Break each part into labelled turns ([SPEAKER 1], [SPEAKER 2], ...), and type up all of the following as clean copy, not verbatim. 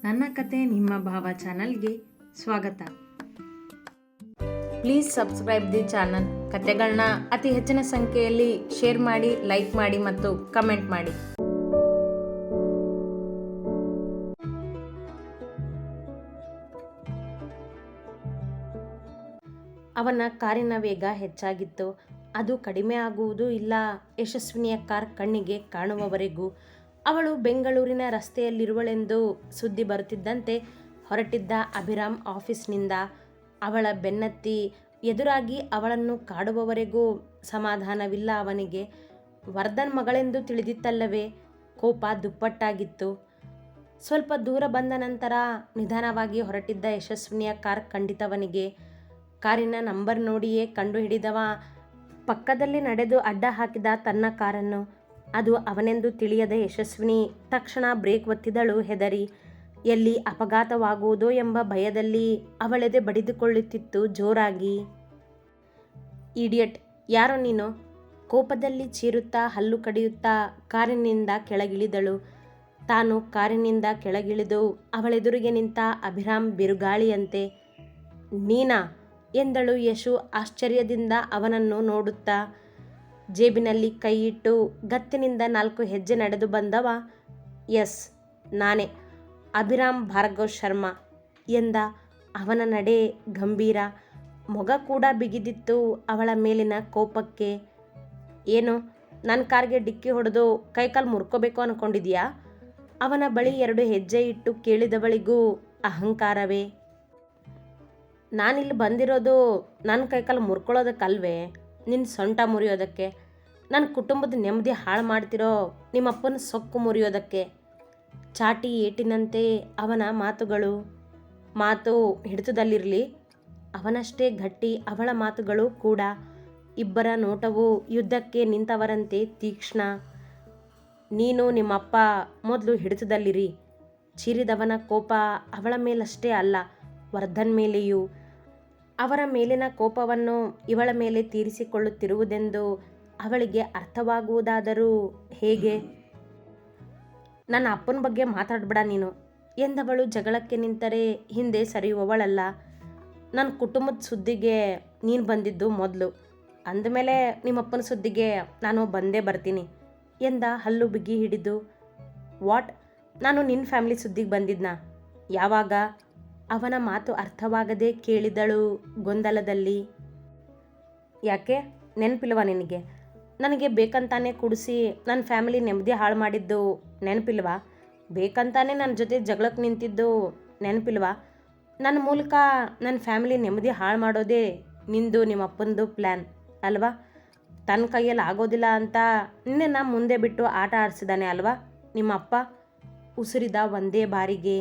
[SPEAKER 1] ನನ್ನ ಕತೆ ನಿಮ್ಮ ಭಾವ ಚಾನಲ್ಗೆ ಸ್ವಾಗತ. Please subscribe the channel. ಕತೆಗಳನ್ನ ಅತಿ ಹೆಚ್ಚಿನ ಸಂಖ್ಯೆಯಲ್ಲಿ ಶೇರ್ ಮಾಡಿ, ಲೈಕ್ ಮಾಡಿ ಮತ್ತು ಕಮೆಂಟ್ ಮಾಡಿ. ಅವನ ಕಾರಿನ ವೇಗ ಹೆಚ್ಚಾಗಿತ್ತು. ಅದು ಕಡಿಮೆ ಆಗುವುದೂ ಇಲ್ಲ. ಯಶಸ್ವಿನಿಯ ಕಾರ್ ಕಣ್ಣಿಗೆ ಕಾಣುವವರೆಗೂ. ಅವಳು ಬೆಂಗಳೂರಿನ ರಸ್ತೆಯಲ್ಲಿರುವಳೆಂದು ಸುದ್ದಿ ಬರುತ್ತಿದ್ದಂತೆ ಹೊರಟಿದ್ದ ಅಭಿರಾಮ್ ಆಫೀಸ್ನಿಂದ ಅವಳ ಬೆನ್ನತ್ತಿ ಎದುರಾಗಿ ಅವಳನ್ನು ಕಾಡುವವರೆಗೂ ಸಮಾಧಾನವಿಲ್ಲ ಅವನಿಗೆ. ವರ್ಧನ್ ಮಗಳೆಂದು ತಿಳಿದಿತ್ತಲ್ಲವೇ? ಕೋಪ ದುಪ್ಪಟ್ಟಾಗಿತ್ತು. ಸ್ವಲ್ಪ ದೂರ ಬಂದ ನಂತರ ನಿಧಾನವಾಗಿ ಹೊರಟಿದ್ದ ಯಶಸ್ವಿನಿಯ ಕಾರ್ ಕಂಡಿತವನಿಗೆ. ಕಾರಿನ ನಂಬರ್ ನೋಡಿಯೇ ಕಂಡುಹಿಡಿದವ ಪಕ್ಕದಲ್ಲಿ ನಡೆದು ಅಡ್ಡ ಹಾಕಿದ ತನ್ನ ಕಾರನ್ನು. ಅದು ಅವನೆಂದು ತಿಳಿಯದ ಯಶಸ್ವಿನಿ ತಕ್ಷಣ ಬ್ರೇಕ್ ಒತ್ತಿದಳು. ಹೆದರಿ ಎಲ್ಲಿ ಅಪಘಾತವಾಗುವುದೋ ಎಂಬ ಭಯದಲ್ಲಿ ಅವಳೆದೆ ಬಡಿದುಕೊಳ್ಳುತ್ತಿತ್ತು ಜೋರಾಗಿ. ಇಡಿಯಟ್, ಯಾರೋ ನೀನು? ಕೋಪದಲ್ಲಿ ಚೀರುತ್ತಾ ಹಲ್ಲು ಕಡಿಯುತ್ತಾ ಕಾರಿನಿಂದ ಕೆಳಗಿಳಿದಳು. ತಾನು ಕಾರಿನಿಂದ ಕೆಳಗಿಳಿದು ಅವಳೆದುರಿಗೆ ನಿಂತ ಅಭಿರಾಮ್ ಬಿರುಗಾಳಿಯಂತೆ. ನೀನಾ ಎಂದಳು ಯಶು ಆಶ್ಚರ್ಯದಿಂದ ಅವನನ್ನು ನೋಡುತ್ತಾ. ಜೇಬಿನಲ್ಲಿ ಕೈಯಿಟ್ಟು ಗತ್ತಿನಿಂದ 4 ಹೆಜ್ಜೆ ನಡೆದು ಬಂದವ. ಎಸ್, ನಾನೇ, ಅಭಿರಾಮ್ ಭಾರ್ಗವ್ ಶರ್ಮಾ ಎಂದ. ಅವನ ನಡೆ ಗಂಭೀರ. ಮೊಗ ಕೂಡ ಬಿಗಿದಿತ್ತು ಅವಳ ಮೇಲಿನ ಕೋಪಕ್ಕೆ. ಏನು, ನನ್ನ ಕಾರ್ಗೆ ಡಿಕ್ಕಿ ಹೊಡೆದು ಕೈಕಾಲು ಮುರ್ಕೋಬೇಕು ಅಂದ್ಕೊಂಡಿದ್ಯಾ? ಅವನ ಬಳಿ 2 ಹೆಜ್ಜೆ ಇಟ್ಟು ಕೇಳಿದವಳಿಗೂ ಅಹಂಕಾರವೇ. ನಾನಿಲ್ಲಿ ಬಂದಿರೋದು ನನ್ನ ಕೈಕಾಲು ಮುರ್ಕೊಳ್ಳೋದಕ್ಕಲ್ವೇ, ನಿನ್ನ ಸೊಂಟ ಮುರಿಯೋದಕ್ಕೆ. ನನ್ನ ಕುಟುಂಬದ ನೆಮ್ಮದಿ ಹಾಳು ಮಾಡ್ತಿರೋ ನಿಮ್ಮಪ್ಪನ ಸೊಕ್ಕು ಮುರಿಯೋದಕ್ಕೆ. ಚಾಟಿ ಏಟಿನಂತೆ ಅವನ ಮಾತುಗಳು. ಮಾತು ಹಿಡಿತದಲ್ಲಿರಲಿ. ಅವನಷ್ಟೇ ಗಟ್ಟಿ ಅವಳ ಮಾತುಗಳು ಕೂಡ. ಇಬ್ಬರ ನೋಟವು ಯುದ್ಧಕ್ಕೆ ನಿಂತವರಂತೆ ತೀಕ್ಷ್ಣ. ನೀನು ನಿಮ್ಮಪ್ಪ ಮೊದಲು ಹಿಡಿತದಲ್ಲಿರಿ. ಚೀರಿದವನ ಕೋಪ ಅವಳ ಮೇಲಷ್ಟೇ ಅಲ್ಲ, ವರ್ಧನ್ ಮೇಲೆಯೂ. ಅವರ ಮೇಲಿನ ಕೋಪವನ್ನು ಇವಳ ಮೇಲೆ ತೀರಿಸಿಕೊಳ್ಳುತ್ತಿರುವುದೆಂದು ಅವಳಿಗೆ ಅರ್ಥವಾಗುವುದಾದರೂ ಹೇಗೆ? ನನ್ನ ಅಪ್ಪನ ಬಗ್ಗೆ ಮಾತಾಡ್ಬೇಡ ನೀನು ಎಂದವಳು ಜಗಳಕ್ಕೆ ನಿಂತರೆ ಹಿಂದೆ ಸರಿಯುವವಳಲ್ಲ. ನನ್ನ ಕುಟುಂಬದ ಸುದ್ದಿಗೆ ನೀನು ಬಂದಿದ್ದು ಮೊದಲು, ಅಂದಮೇಲೆ ನಿಮ್ಮಪ್ಪನ ಸುದ್ದಿಗೆ ನಾನು ಬಂದೇ ಬರ್ತೀನಿ ಎಂದ ಹಲ್ಲು ಬಿಗಿ ಹಿಡಿದು. ವಾಟ್? ನಾನು ನಿನ್ನ ಫ್ಯಾಮಿಲಿ ಸುದ್ದಿಗೆ ಬಂದಿದ್ನಾ? ಯಾವಾಗ? ಅವನ ಮಾತು ಅರ್ಥವಾಗದೆ ಕೇಳಿದಳು ಗೊಂದಲದಲ್ಲಿ. ಯಾಕೆ, ನೆನಪಿಲ್ವಾ ನಿನಗೆ? ನನಗೆ ಬೇಕಂತಾನೆ ಕುಡಿಸಿ ನನ್ನ ಫ್ಯಾಮಿಲಿ ನೆಮ್ಮದಿ ಹಾಳು ಮಾಡಿದ್ದು ನೆನಪಿಲ್ವಾ? ಬೇಕಂತಾನೆ ನನ್ನ ಜೊತೆ ಜಗಳಕ್ಕೆ ನಿಂತಿದ್ದು ನೆನಪಿಲ್ವಾ? ನನ್ನ ಮೂಲಕ ನನ್ನ ಫ್ಯಾಮಿಲಿ ನೆಮ್ಮದಿ ಹಾಳು ಮಾಡೋದೇ ನಿಂದು ನಿಮ್ಮಪ್ಪಂದು ಪ್ಲ್ಯಾನ್ ಅಲ್ವಾ? ತನ್ನ ಕೈಯಲ್ಲಿ ಆಗೋದಿಲ್ಲ ಅಂತ ನಿನ್ನನ್ನು ಮುಂದೆ ಬಿಟ್ಟು ಆಟ ಆಡಿಸಿದಾನೆ ಅಲ್ವಾ ನಿಮ್ಮಪ್ಪ? ಉಸಿರಿದ ಒಂದೇ ಬಾರಿಗೆ.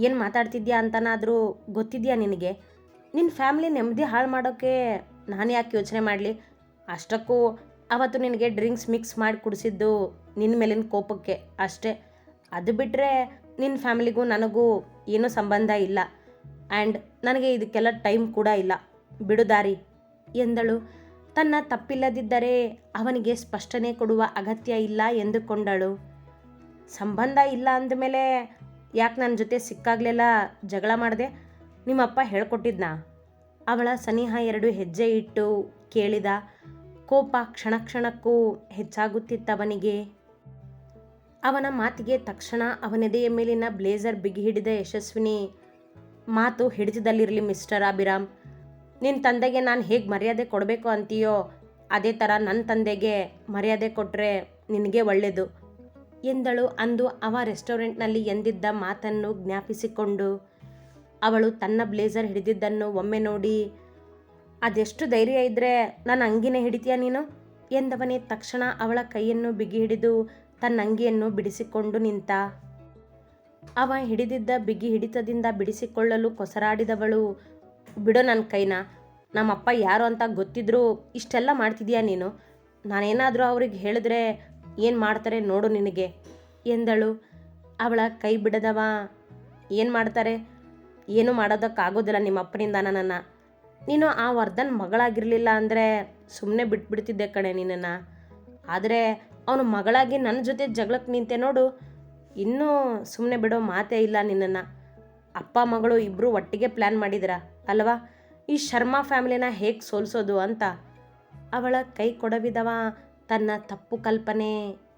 [SPEAKER 1] ಏನು ಮಾತಾಡ್ತಿದ್ಯಾ ಅಂತನಾದರೂ ಗೊತ್ತಿದೆಯಾ ನಿನಗೆ? ನಿನ್ನ ಫ್ಯಾಮಿಲಿ ನೆಮ್ಮದಿ ಹಾಳು ಮಾಡೋಕ್ಕೆ ನಾನು ಯಾಕೆ ಯೋಚನೆ ಮಾಡಲಿ? ಅಷ್ಟಕ್ಕೂ ಅವತ್ತು ನಿನಗೆ ಡ್ರಿಂಕ್ಸ್ ಮಿಕ್ಸ್ ಮಾಡಿ ಕುಡಿಸಿದ್ದು ನಿನ್ನ ಮೇಲಿನ ಕೋಪಕ್ಕೆ ಅಷ್ಟೇ. ಅದು ಬಿಟ್ಟರೆ ನಿನ್ನ ಫ್ಯಾಮಿಲಿಗೂ ನನಗೂ ಏನೂ ಸಂಬಂಧ ಇಲ್ಲ. ಆ್ಯಂಡ್ ನನಗೆ ಇದಕ್ಕೆಲ್ಲ ಟೈಮ್ ಕೂಡ ಇಲ್ಲ. ಬಿಡು ದಾರಿ ಎಂದಳು. ತನ್ನ ತಪ್ಪಿಲ್ಲದಿದ್ದರೆ ಅವನಿಗೆ ಸ್ಪಷ್ಟನೆ ಕೊಡುವ ಅಗತ್ಯ ಇಲ್ಲ ಎಂದುಕೊಂಡಳು. ಸಂಬಂಧ ಇಲ್ಲ ಅಂದಮೇಲೆ ಯಾಕೆ ನನ್ನ ಜೊತೆ ಸಿಕ್ಕಾಗಲೆಲ್ಲ ಜಗಳ ಮಾಡಿದೆ? ನಿಮ್ಮಪ್ಪ ಹೇಳ್ಕೊಟ್ಟಿದ್ನಾ? ಅವಳ ಸನಿಹ 2 ಹೆಜ್ಜೆ ಇಟ್ಟು ಕೇಳಿದ. ಕೋಪ ಕ್ಷಣ ಕ್ಷಣಕ್ಕೂ ಹೆಚ್ಚಾಗುತ್ತಿತ್ತವನಿಗೆ. ಅವನ ಮಾತಿಗೆ ತಕ್ಷಣ ಅವನೆದೆಯ ಮೇಲಿನ ಬ್ಲೇಸರ್ ಬಿಗಿ ಹಿಡಿದ ಯಶಸ್ವಿನಿ. ಮಾತು ಹಿಡಿತದಲ್ಲಿರಲಿ ಮಿಸ್ಟರ್ ಅಭಿರಾಮ್. ನಿನ್ನ ತಂದೆಗೆ ನಾನು ಹೇಗೆ ಮರ್ಯಾದೆ ಕೊಡಬೇಕು ಅಂತೀಯೋ ಅದೇ ಥರ ನನ್ನ ತಂದೆಗೆ ಮರ್ಯಾದೆ ಕೊಟ್ಟರೆ ನಿನಗೆ ಒಳ್ಳೆಯದು ಎಂದಳು. ಅಂದು ಅವ ರೆಸ್ಟೋರೆಂಟ್ನಲ್ಲಿ ಎಂದಿದ್ದ ಮಾತನ್ನು ಜ್ಞಾಪಿಸಿಕೊಂಡು ಅವಳು ತನ್ನ ಬ್ಲೇಸರ್ ಹಿಡಿದಿದ್ದನ್ನು ಒಮ್ಮೆ ನೋಡಿ, ಅದೆಷ್ಟು ಧೈರ್ಯ ಇದ್ದರೆ ನನ್ನ ಅಂಗಿನೇ ಹಿಡಿತೀಯ ನೀನು ಎಂದವನೇ ತಕ್ಷಣ ಅವಳ ಕೈಯನ್ನು ಬಿಗಿ ಹಿಡಿದು ತನ್ನ ಅಂಗಿಯನ್ನು ಬಿಡಿಸಿಕೊಂಡು ನಿಂತ. ಅವ ಹಿಡಿದಿದ್ದ ಬಿಗಿ ಹಿಡಿತದಿಂದ ಬಿಡಿಸಿಕೊಳ್ಳಲು ಕೊಸರಾಡಿದವಳು. ಬಿಡೋ ನನ್ನ ಕೈನ. ನಮ್ಮಪ್ಪ ಯಾರು ಅಂತ ಗೊತ್ತಿದ್ರೂ ಇಷ್ಟೆಲ್ಲ ಮಾಡ್ತಿದೀಯಾ ನೀನು? ನಾನೇನಾದರೂ ಅವ್ರಿಗೆ ಹೇಳಿದ್ರೆ ಏನು ಮಾಡ್ತಾರೆ ನೋಡು ನಿನಗೆ ಎಂದಳು. ಅವಳ ಕೈ ಬಿಡದವ. ಏನು ಮಾಡ್ತಾರೆ? ಏನೂ ಮಾಡೋದಕ್ಕಾಗೋದಿಲ್ಲ ನಿಮ್ಮಪ್ಪನಿಂದ ನನ್ನನ್ನು. ನೀನು ಆ ವರ್ಧನ್ ಮಗಳಾಗಿರಲಿಲ್ಲ ಅಂದರೆ ಸುಮ್ಮನೆ ಬಿಟ್ಬಿಡ್ತಿದ್ದೆ ಕಣೆ ನಿನ್ನನ್ನು. ಆದರೆ ಅವನು ಮಗಳಾಗಿ ನನ್ನ ಜೊತೆ ಜಗಳಕ್ಕೆ ನಿಂತೆ ನೋಡು, ಇನ್ನೂ ಸುಮ್ಮನೆ ಬಿಡೋ ಮಾತೇ ಇಲ್ಲ ನಿನ್ನನ್ನು. ಅಪ್ಪ ಮಗಳು ಇಬ್ಬರು ಒಟ್ಟಿಗೆ ಪ್ಲ್ಯಾನ್ ಮಾಡಿದಿರ ಅಲ್ವಾ ಈ ಶರ್ಮಾ ಫ್ಯಾಮಿಲಿನ ಹೇಗೆ ಸೋಲಿಸೋದು ಅಂತ. ಅವಳ ಕೈ ಕೊಡವಿದವ ತನ್ನ ತಪ್ಪು ಕಲ್ಪನೆ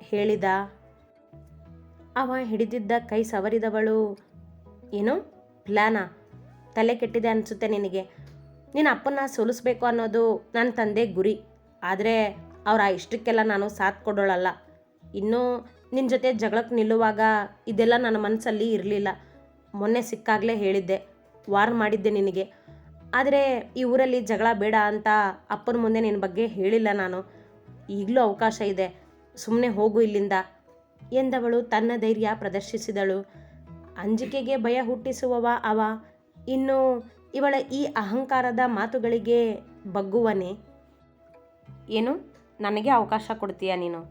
[SPEAKER 1] ಹೇಳಿದ. ಅವ ಹಿಡಿದಿದ್ದ ಕೈ ಸವರಿದವಳು, ಏನು ಪ್ಲ್ಯಾನಾ? ತಲೆ ಕೆಟ್ಟಿದೆ ಅನಿಸುತ್ತೆ ನಿನಗೆ. ನಿನ್ನ ಅಪ್ಪನ್ನ ಸೋಲಿಸ್ಬೇಕು ಅನ್ನೋದು ನನ್ನ ತಂದೆ ಗುರಿ. ಆದರೆ ಅವರ ಇಷ್ಟಕ್ಕೆಲ್ಲ ನಾನು ಸಾಥ್ ಕೊಡೋಳಲ್ಲ. ಇನ್ನೂ ನಿನ್ನ ಜೊತೆ ಜಗಳಕ್ಕೆ ನಿಲ್ಲುವಾಗ ಇದೆಲ್ಲ ನನ್ನ ಮನಸ್ಸಲ್ಲಿ ಇರಲಿಲ್ಲ. ಮೊನ್ನೆ ಸಿಕ್ಕಾಗಲೇ ಹೇಳಿದ್ದೆ, ವಾರ್ನ್ ಮಾಡಿದ್ದೆ ನಿನಗೆ. ಆದರೆ ಈ ಊರಲ್ಲಿ ಜಗಳ ಬೇಡ ಅಂತ ಅಪ್ಪನ ಮುಂದೆ ನಿನ್ನ ಬಗ್ಗೆ ಹೇಳಿಲ್ಲ ನಾನು. ಈಗಲೂ ಅವಕಾಶ ಇದೆ, ಸುಮ್ಮನೆ ಹೋಗು ಇಲ್ಲಿಂದ ಎಂದವಳು ತನ್ನ ಧೈರ್ಯ ಪ್ರದರ್ಶಿಸಿದಳು. ಅಂಜಿಕೆಗೆ ಭಯ ಹುಟ್ಟಿಸುವವ ಅವ ಇನ್ನು ಇವಳ ಈ ಅಹಂಕಾರದ ಮಾತುಗಳಿಗೆ ಬಗ್ಗುವನೇ. ಏನು ನನಗೆ ಅವಕಾಶ ಕೊಡ್ತೀಯ ನೀನು?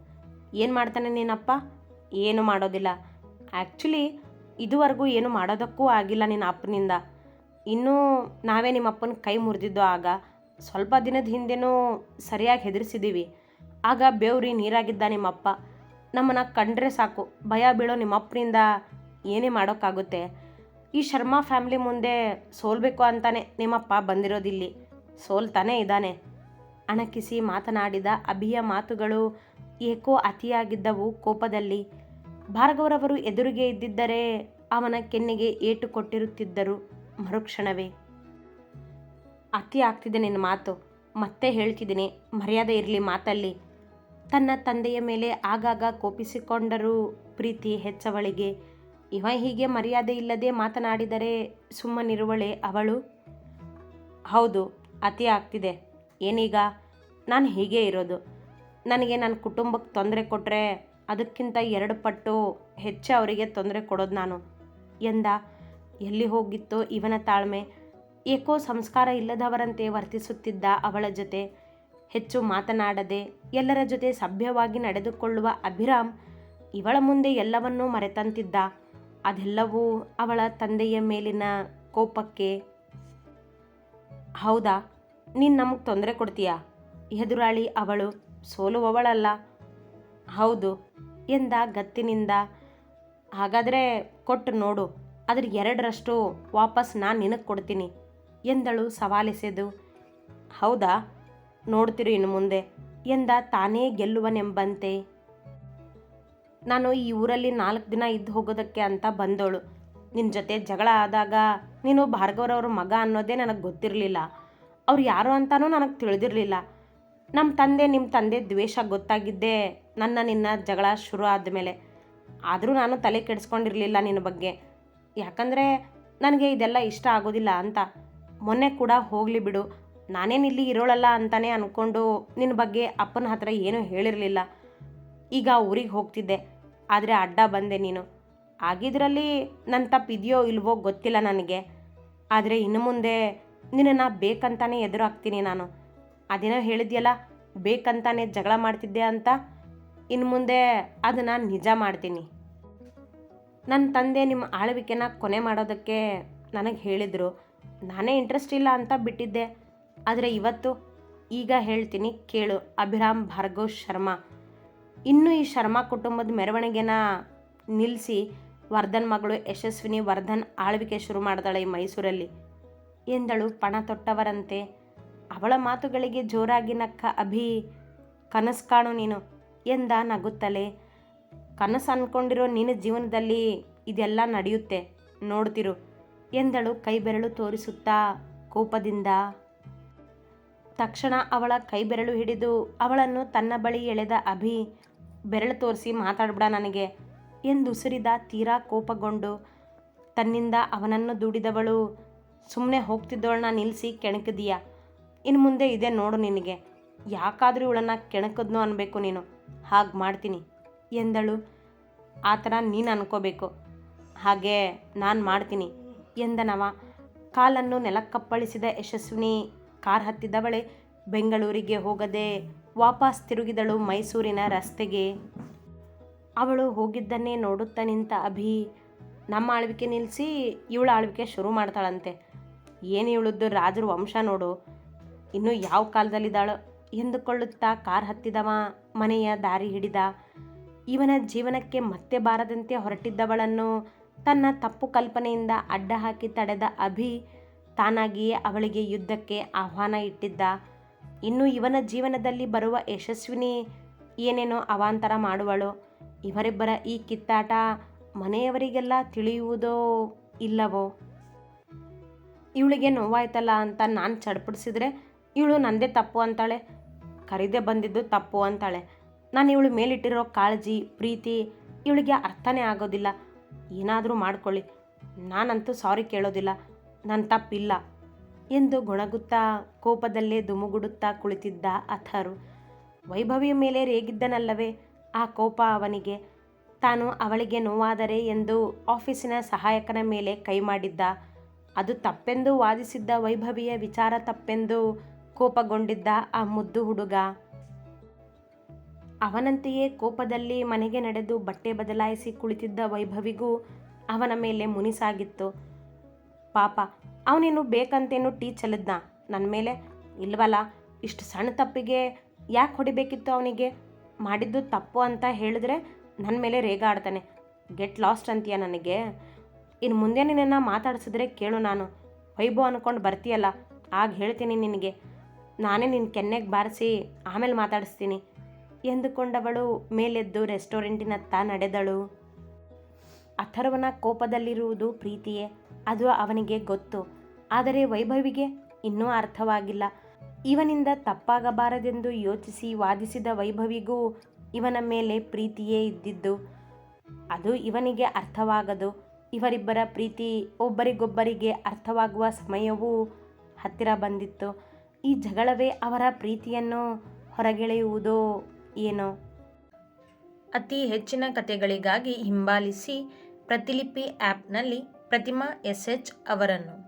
[SPEAKER 1] ಏನು ಮಾಡ್ತಾನೆ ನಿನ್ನಪ್ಪ? ಏನು ಮಾಡೋದಿಲ್ಲ. ಆ್ಯಕ್ಚುಲಿ ಇದುವರೆಗೂ ಏನು ಮಾಡೋದಕ್ಕೂ ಆಗಿಲ್ಲ ನಿನ್ನ ಅಪ್ಪನಿಂದ. ಇನ್ನೂ ನಾವೇ ನಿಮ್ಮ ಅಪ್ಪನ ಕೈ ಮುರಿದಿದ್ದು. ಆಗ ಸ್ವಲ್ಪ ದಿನದ ಹಿಂದೆನೂ ಸರಿಯಾಗಿ ಹೆದರಿಸಿದ್ದೀವಿ. ಆಗ ಬೇವ್ರಿ ನೀರಾಗಿದ್ದ ನಿಮ್ಮಪ್ಪ. ನಮ್ಮನ್ನು ಕಂಡ್ರೆ ಸಾಕು ಭಯ ಬೀಳೋ ನಿಮ್ಮಪ್ಪನಿಂದ ಏನೇ ಮಾಡೋಕ್ಕಾಗುತ್ತೆ. ಈ ಶರ್ಮಾ ಫ್ಯಾಮ್ಲಿ ಮುಂದೆ ಸೋಲ್ಬೇಕು ಅಂತಾನೆ ನಿಮ್ಮಪ್ಪ ಬಂದಿರೋದಿಲ್ಲಿ. ಸೋಲ್ತಾನೇ ಇದ್ದಾನೆ. ಅಣಕಿಸಿ ಮಾತನಾಡಿದ ಅಭಿಯ ಮಾತುಗಳು ಏಕೋ ಅತಿಯಾಗಿದ್ದವು ಕೋಪದಲ್ಲಿ. ಭಾರ್ಗವರವರು ಎದುರಿಗೆ ಇದ್ದಿದ್ದರೆ ಅವನ ಕೆನ್ನೆಗೆ ಏಟು ಕೊಟ್ಟಿರುತ್ತಿದ್ದರು ಮರುಕ್ಷಣವೇ. ಅತಿ ಆಗ್ತಿದೆ ನಿನ್ನ ಮಾತು, ಮತ್ತೆ ಹೇಳ್ತಿದ್ದೀನಿ, ಮರ್ಯಾದೆ ಇರಲಿ ಮಾತಲ್ಲಿ. ತನ್ನ ತಂದೆಯ ಮೇಲೆ ಆಗಾಗ ಕೋಪಿಸಿಕೊಂಡರೂ ಪ್ರೀತಿ ಹೆಚ್ಚವಳಿಗೆ. ಇವ ಹೀಗೆ ಮರ್ಯಾದೆ ಇಲ್ಲದೆ ಮಾತನಾಡಿದರೆ ಸುಮ್ಮನಿರುವಳೆ ಅವಳು? ಹೌದು, ಅತಿ ಆಗ್ತಿದೆ. ಏನೀಗ? ನಾನು ಹೀಗೆ ಇರೋದು. ನನಗೆ ನನ್ನ ಕುಟುಂಬಕ್ಕೆ ತೊಂದರೆ ಕೊಟ್ಟರೆ ಅದಕ್ಕಿಂತ 2 ಪಟ್ಟು ಹೆಚ್ಚು ಅವರಿಗೆ ತೊಂದರೆ ಕೊಡೋದು ನಾನು ಎಂದ. ಎಲ್ಲಿ ಹೋಗಿತ್ತೋ ಇವನ ತಾಳ್ಮೆ. ಏಕೋ ಸಂಸ್ಕಾರ ಇಲ್ಲದವರಂತೆ ವರ್ತಿಸುತ್ತಿದ್ದ ಅವಳ ಜೊತೆ. ಹೆಚ್ಚು ಮಾತನಾಡದೆ ಎಲ್ಲರ ಜೊತೆ ಸಭ್ಯವಾಗಿ ನಡೆದುಕೊಳ್ಳುವ ಅಭಿರಾಮ್ ಇವಳ ಮುಂದೆ ಎಲ್ಲವನ್ನೂ ಮರೆತಂತಿದ್ದ. ಅದೆಲ್ಲವೂ ಅವಳ ತಂದೆಯ ಮೇಲಿನ ಕೋಪಕ್ಕೆ. ಹೌದಾ, ನೀನು ನಮಗೆ ತೊಂದರೆ ಕೊಡ್ತೀಯಾ? ಎದುರಾಳಿ ಅವಳು. ಸೋಲುವವಳಲ್ಲ. ಹೌದು ಎಂದ ಗತ್ತಿನಿಂದ. ಹಾಗಾದರೆ ಕೊಟ್ಟು ನೋಡು, ಅದ್ರ 2ರಷ್ಟು ವಾಪಸ್ ನಾನು ನಿನಗೆ ಕೊಡ್ತೀನಿ ಎಂದಳು ಸವಾಲೆಸೆದು. ಹೌದಾ, ನೋಡ್ತಿರು ಇನ್ನು ಮುಂದೆ ಎಂದ ತಾನೇ ಗೆಲ್ಲುವನೆಂಬಂತೆ. ನಾನು ಈ ಊರಲ್ಲಿ 4 ದಿನ ಇದ್ದು ಹೋಗೋದಕ್ಕೆ ಅಂತ ಬಂದೋಳು. ನಿನ್ನ ಜೊತೆ ಜಗಳ ಆದಾಗ ನೀನು ಭಾರ್ಗವರವ್ರ ಮಗ ಅನ್ನೋದೇ ನನಗೆ ಗೊತ್ತಿರಲಿಲ್ಲ. ಅವ್ರು ಯಾರು ಅಂತಲೂ ನನಗೆ ತಿಳಿದಿರಲಿಲ್ಲ. ನಿಮ್ಮ ತಂದೆ ದ್ವೇಷ ಗೊತ್ತಾಗಿದ್ದೇ ನಿನ್ನ ಜಗಳ ಶುರು ಆದಮೇಲೆ. ಆದರೂ ನಾನು ತಲೆ ಕೆಡಿಸ್ಕೊಂಡಿರಲಿಲ್ಲ ನಿನ್ನ ಬಗ್ಗೆ, ಯಾಕಂದರೆ ನನಗೆ ಇದೆಲ್ಲ ಇಷ್ಟ ಆಗೋದಿಲ್ಲ ಅಂತ. ಮೊನ್ನೆ ಕೂಡ ಹೋಗಲಿ ಬಿಡು, ನಾನೇನಿಲ್ಲಿ ಇರೋಳಲ್ಲ ಅಂತಲೇ ಅಂದ್ಕೊಂಡು ನಿನ್ನ ಬಗ್ಗೆ ಅಪ್ಪನ ಹತ್ರ ಏನೂ ಹೇಳಿರಲಿಲ್ಲ. ಈಗ ಊರಿಗೆ ಹೋಗ್ತಿದ್ದೆ, ಆದರೆ ಅಡ್ಡ ಬಂದೆ ನೀನು. ಆಗಿದ್ರಲ್ಲಿ ನನ್ನ ತಪ್ಪಿದೆಯೋ ಇಲ್ವೋ ಗೊತ್ತಿಲ್ಲ ನನಗೆ. ಆದರೆ ಇನ್ನು ಮುಂದೆ ನಿನ್ನನ್ನು ಬೇಕಂತಾನೆ ಎದುರಾಗ್ತೀನಿ ನಾನು. ಅದೇನೋ ಹೇಳಿದ್ಯಲ್ಲ, ಬೇಕಂತಾನೆ ಜಗಳ ಮಾಡ್ತಿದ್ದೆ ಅಂತ. ಇನ್ನು ಮುಂದೆ ಅದನ್ನು ನಿಜ ಮಾಡ್ತೀನಿ. ನನ್ನ ತಂದೆ ನಿಮ್ಮ ಆಳ್ವಿಕೆನ ಕೊನೆ ಮಾಡೋದಕ್ಕೆ ನನಗೆ ಹೇಳಿದರು. ನಾನೇ ಇಂಟ್ರೆಸ್ಟ್ ಇಲ್ಲ ಅಂತ ಬಿಟ್ಟಿದ್ದೆ. ಆದರೆ ಈಗ ಹೇಳ್ತೀನಿ ಕೇಳು ಅಭಿರಾಮ್ ಭಾರ್ಗವ್ ಶರ್ಮಾ. ಇನ್ನು ಈ ಶರ್ಮಾ ಕುಟುಂಬದ ಮೆರವಣಿಗೆನ ನಿಲ್ಲಿಸಿ ವರ್ಧನ್ ಮಗಳು ಯಶಸ್ವಿನಿ ವರ್ಧನ್ ಆಳ್ವಿಕೆ ಶುರು ಮಾಡ್ತಾಳೆ ಈ ಮೈಸೂರಲ್ಲಿ ಎಂದಳು ಪಣ ತೊಟ್ಟವರಂತೆ. ಅವಳ ಮಾತುಗಳಿಗೆ ಜೋರಾಗಿ ನಕ್ಕ ಅಭಿ. ಕನಸು ಕಾಣು ನೀನು ಎಂದ ನಗುತ್ತಲೇ. ಕನಸು ಅಂದ್ಕೊಂಡಿರೋ ನಿನ್ನ ಜೀವನದಲ್ಲಿ ಇದೆಲ್ಲ ನಡೆಯುತ್ತೆ, ನೋಡ್ತಿರು ಎಂದಳು ಕೈ ಬೆರಳು ತೋರಿಸುತ್ತಾ ಕೋಪದಿಂದ. ತಕ್ಷಣ ಅವಳ ಕೈ ಬೆರಳು ಹಿಡಿದು ಅವಳನ್ನು ತನ್ನ ಬಳಿ ಎಳೆದ ಅಭಿ. ಬೆರಳು ತೋರಿಸಿ ಮಾತಾಡ್ಬಿಡ ನನಗೆ ಎಂದುಸಿರಿದ ತೀರಾ ಕೋಪಗೊಂಡು. ತನ್ನಿಂದ ಅವನನ್ನು ದೂಡಿದವಳು ಸುಮ್ಮನೆ ಹೋಗ್ತಿದ್ದವಳನ್ನ ನಿಲ್ಲಿಸಿ ಕೆಣಕಿದೀಯ. ಇನ್ನು ಮುಂದೆ ಇದೆ ನೋಡು ನಿನಗೆ. ಯಾಕಾದರೂ ಇವಳನ್ನು ಕೆಣಕಿದ್ನೋ ಅನ್ಬೇಕು ನೀನು. ಹಾಗೆ ಮಾಡ್ತೀನಿ ಎಂದಳು. ಆ ಥರ ನೀನು ಅನ್ಕೋಬೇಕು, ಹಾಗೆ ನಾನು ಮಾಡ್ತೀನಿ ಎಂದನವ. ಕಾಲನ್ನು ನೆಲಕ್ಕಪ್ಪಳಿಸಿದ ಯಶಸ್ವಿನಿ ಕಾರ್ ಹತ್ತಿದವಳೆ ಬೆಂಗಳೂರಿಗೆ ಹೋಗದೆ ವಾಪಸ್ ತಿರುಗಿದಳು ಮೈಸೂರಿನ ರಸ್ತೆಗೆ. ಅವಳು ಹೋಗಿದ್ದನ್ನೇ ನೋಡುತ್ತಾ ನಿಂತ ಅಭಿ. ನಮ್ಮ ಆಳ್ವಿಕೆ ನಿಲ್ಲಿಸಿ ಇವಳ ಆಳ್ವಿಕೆ ಶುರು ಮಾಡ್ತಾಳಂತೆ. ಏನು ಇವಳದ್ದು ರಾಜರ ವಂಶ ನೋಡು, ಇನ್ನೂ ಯಾವ ಕಾಲದಲ್ಲಿದ್ದಾಳೋ ಎಂದುಕೊಳ್ಳುತ್ತಾ ಕಾರ್ ಹತ್ತಿದವ ಮನೆಯ ದಾರಿ ಹಿಡಿದ. ಇವನ ಜೀವನಕ್ಕೆ ಮತ್ತೆ ಬಾರದಂತೆ ಹೊರಟಿದ್ದವಳನ್ನು ತನ್ನ ತಪ್ಪು ಕಲ್ಪನೆಯಿಂದ ಅಡ್ಡ ಹಾಕಿ ತಡೆದ ಅಭಿ ತಾನಾಗಿಯೇ ಅವಳಿಗೆ ಯುದ್ಧಕ್ಕೆ ಆಹ್ವಾನ ಇಟ್ಟಿದ್ದ. ಇನ್ನು ಇವನ ಜೀವನದಲ್ಲಿ ಬರುವ ಯಶಸ್ವಿನಿ ಏನೇನೋ ಅವಾಂತರ ಮಾಡುವಳು. ಇವರಿಬ್ಬರ ಈ ಕಿತ್ತಾಟ ಮನೆಯವರಿಗೆಲ್ಲ ತಿಳಿಯುವುದೋ ಇಲ್ಲವೋ? ಇವಳಿಗೆ ನೋವಾಯ್ತಲ್ಲ ಅಂತ ನಾನು ಚಡ್ಪಡಿಸಿದ್ರೆ ಇವಳು ನಂದೇ ತಪ್ಪು ಅಂತಾಳೆ, ಕರೀದೆ ಬಂದಿದ್ದು ತಪ್ಪು ಅಂತಾಳೆ. ನಾನು ಇವಳು ಮೇಲಿಟ್ಟಿರೋ ಕಾಳಜಿ ಪ್ರೀತಿ ಇವಳಿಗೆ ಅರ್ಥನೇ ಆಗೋದಿಲ್ಲ. ಏನಾದರೂ ಮಾಡ್ಕೊಳ್ಳಿ, ನಾನಂತೂ ಸಾರಿ ಕೇಳೋದಿಲ್ಲ, ನನ್ನ ತಪ್ಪಿಲ್ಲ ಎಂದು ಗೊಣಗುತ್ತಾ ಕೋಪದಲ್ಲೇ ದುಮುಗುಡುತ್ತಾ ಕುಳಿತಿದ್ದ ಅಥರು. ವೈಭವಿಯ ಮೇಲೆ ರೇಗಿದ್ದನಲ್ಲವೇ ಆ ಕೋಪ ಅವನಿಗೆ. ತಾನು ಅವಳಿಗೆ ನೋವಾದರೆ ಎಂದು ಆಫೀಸಿನ ಸಹಾಯಕನ ಮೇಲೆ ಕೈ ಮಾಡಿದ್ದ. ಅದು ತಪ್ಪೆಂದು ವಾದಿಸಿದ್ದ ವೈಭವಿಯ ವಿಚಾರ ತಪ್ಪೆಂದು ಕೋಪಗೊಂಡಿದ್ದ ಆ ಮುದ್ದು ಹುಡುಗ. ಅವನಂತೆಯೇ ಕೋಪದಲ್ಲಿ ಮನೆಗೆ ನಡೆದು ಬಟ್ಟೆ ಬದಲಾಯಿಸಿ ಕುಳಿತಿದ್ದ ವೈಭವಿಗೂ ಅವನ ಮೇಲೆ ಮುನಿಸಾಗಿತ್ತು. ಪಾಪ, ಅವನೇನು ಬೇಕಂತೇನು ಟೀ ಚೆಲ್ಲಿದ್ನ ನನ್ನ ಮೇಲೆ? ಇಲ್ವಲ್ಲ. ಇಷ್ಟು ಸಣ್ಣ ತಪ್ಪಿಗೆ ಯಾಕೆ ಹೊಡಿಬೇಕಿತ್ತು ಅವನಿಗೆ? ಮಾಡಿದ್ದು ತಪ್ಪು ಅಂತ ಹೇಳಿದ್ರೆ ನನ್ನ ಮೇಲೆ ರೇಗ ಆಡ್ತಾನೆ. ಗೆಟ್ ಲಾಸ್ಟ್ ಅಂತೀಯ ನನಗೆ? ಇನ್ನು ಮುಂದೆ ನಿನ್ನನ್ನು ಮಾತಾಡಿಸಿದ್ರೆ ಕೇಳು, ನಾನು ವೈಭವ್ ಅಂದ್ಕೊಂಡು ಬರ್ತೀಯಲ್ಲ, ಆಗ ಹೇಳ್ತೀನಿ ನಿನಗೆ. ನಾನೇ ನಿನ್ನ ಕೆನ್ನೆಗೆ ಬಾರಿಸಿ ಆಮೇಲೆ ಮಾತಾಡಿಸ್ತೀನಿ ಎಂದುಕೊಂಡವಳು ಮೇಲೆದ್ದು ರೆಸ್ಟೋರೆಂಟಿನತ್ತ ನಡೆದಳು. ಅಥರ್ವನ ಕೋಪದಲ್ಲಿರುವುದು ಪ್ರೀತಿಯೇ, ಅದು ಅವನಿಗೆ ಗೊತ್ತು. ಆದರೆ ವೈಭವಿಗೆ ಇನ್ನೂ ಅರ್ಥವಾಗಿಲ್ಲ. ಇವನಿಂದ ತಪ್ಪಾಗಬಾರದೆಂದು ಯೋಚಿಸಿ ವಾದಿಸಿದ ವೈಭವಿಗೂ ಇವನ ಮೇಲೆ ಪ್ರೀತಿಯೇ ಇದ್ದಿದ್ದು. ಅದು ಇವನಿಗೆ ಅರ್ಥವಾಗದು. ಇವರಿಬ್ಬರ ಪ್ರೀತಿ ಒಬ್ಬರಿಗೊಬ್ಬರಿಗೆ ಅರ್ಥವಾಗುವ ಸಮಯವೂ ಹತ್ತಿರ ಬಂದಿತ್ತು. ಈ ಜಗಳವೇ ಅವರ ಪ್ರೀತಿಯನ್ನು ಹೊರಗೆಳೆಯುವುದೋ ಏನೋ? ಅತಿ ಹೆಚ್ಚಿನ ಕಥೆಗಳಿಗಾಗಿ ಹಿಂಬಾಲಿಸಿ ಪ್ರತಿಲಿಪಿ ಆ್ಯಪ್ನಲ್ಲಿ ಪ್ರತಿಮಾ SH ಅವರನ್ನು.